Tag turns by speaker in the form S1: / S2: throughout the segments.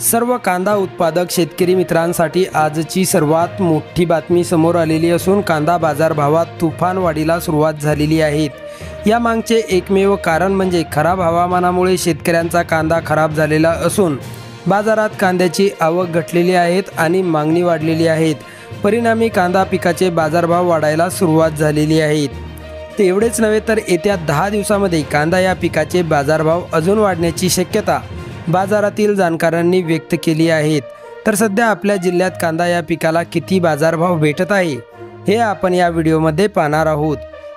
S1: सर्व कांदा उत्पादक शेतकरी मित्रांसाठी आजची सर्वात मोठी बातमी समोर आलेली असून कांदा बाजारभावात तुफान वाढीला सुरुवात झालेली आहे। या मागचे एकमेव कारण म्हणजे खराब हवामानामुळे शेतकऱ्यांचा कांदा खराब झालेला असून बाजारात कांद्याची आवक घटलेली आहे आणि मागणी वाढलेली आहे। परिणामी कांदा पिकाचे बाजारभाव वाढायला सुरुवात झालेली आहे। तेवढेच नव्हे तर येत्या 10 दिवसांमध्ये कांदा या पिकाचे बाजारभाव अजून वाढण्याची शक्यता बाजारातील जाणकारांनी व्यक्त केली आहे। तर सध्या आपल्या जिल्ह्यात कांदा या पिकाला किती बाजारभाव भेटत आहे हे आपण या व्हिडिओमध्ये पाहणार आहोत।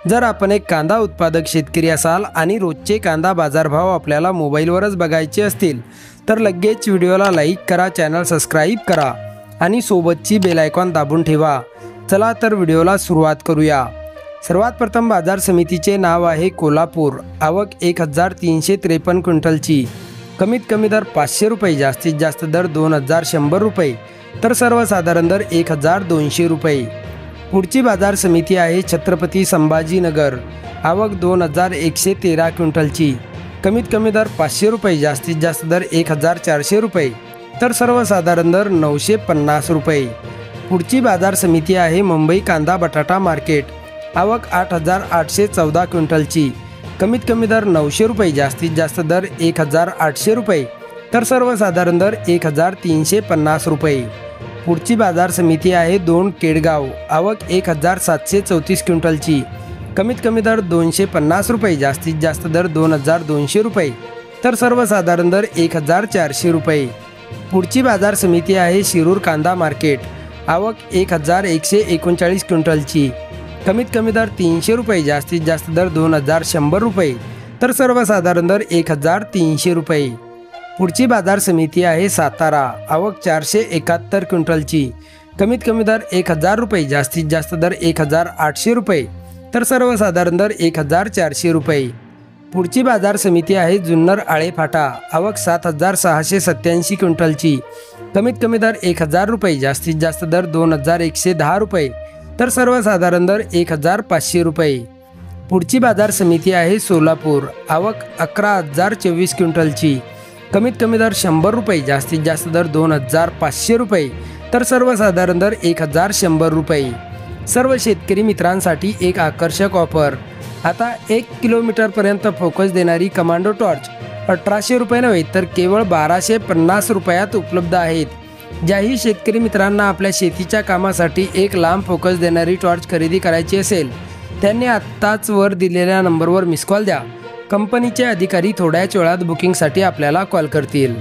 S1: जर आपण एक कांदा उत्पादक शेतकरी असाल आणि रोजचे कांदा बाजारभाव आपल्याला मोबाईलवरच बघायचे असतील तर लगेच व्हिडिओला लाईक करा, चॅनल सबस्क्राईब करा आणि सोबतची बेल आयकॉन दाबून ठेवा। चला तर व्हिडिओला सुरुवात करूया। सर्वात प्रथम बाजार समितीचे नाव आहे कोल्हापूर। आवक 1353 क्विंटलची। कमीत कमी दर 500 रुपये, जास्तीत जास्त दर 2100 रुपये, तर सर्वसाधारण दर 1200 रुपये। पुढची बाजार समिती आहे छत्रपती संभाजीनगर। आवक 2113 क्विंटलची। कमीत कमी दर 500 रुपये, जास्तीत जास्त दर 1400 रुपये, तर सर्वसाधारण दर 950 रुपये। पुढची बाजार समिती आहे मुंबई कांदा बटाटा मार्केट। आवक 8814 क्विंटलची। कमीत कमी दर 900 रुपये, जास्तीत जास्त दर 1800 रुपये, तर सर्वसाधारण दर 1350 रुपये। पुढची बाजार समिती आहे दोन केडगाव। आवक 1734 क्विंटलची। कमीत कमी दर 250 रुपये, जास्तीत जास्त दर 2200 रुपये, तर सर्वसाधारण दर 1400 रुपये। पुढची बाजार समिती आहे शिरूर कांदा मार्केट। आवक 1139 क्विंटलची। कमीत कमी दर 300 रुपये, जास्तीत जास्त दर 2100 रुपये, तर सर्वसाधारण दर 1300 रुपये। पुढची बाजार समिती आहे सातारा। आवक 471 क्विंटलची। कमीत कमी दर 1000 रुपये, जास्तीत जास्त दर 1800 रुपये, तर सर्वसाधारण दर 1400 रुपये। पुढची बाजार समिती आहे जुन्नर आळेफाटा। आवक 7687 क्विंटलची। कमीत कमी दर 1000 रुपये, जास्तीत जास्त दर 2110 रुपये, तर सर्वसाधारण दर 1500 रुपये। पुढची बाजार समिती आहे सोलापूर। आवक 11024 क्विंटलची। कमीत कमी दर 100 रुपये, जास्तीत जास्त दर 2500 रुपये, तर सर्वसाधारण दर 1100 रुपये। सर्व शेतकरी मित्रांसाठी एक आकर्षक ऑफर। आता 1 किलोमीटरपर्यंत फोकस देणारी कमांडो टॉर्च 1800 रुपये नव्हे तर केवळ 1250 रुपयात उपलब्ध आहेत। ज्याही शेतकरी मित्रांना आपल्या शेतीच्या कामासाठी एक लांब फोकस देणारी टॉर्च खरेदी करायची असेल त्यांनी आत्ताच वर दिलेल्या नंबरवर मिस कॉल द्या। कंपनीचे अधिकारी थोड्याच वेळात बुकिंगसाठी आपल्याला कॉल करतील।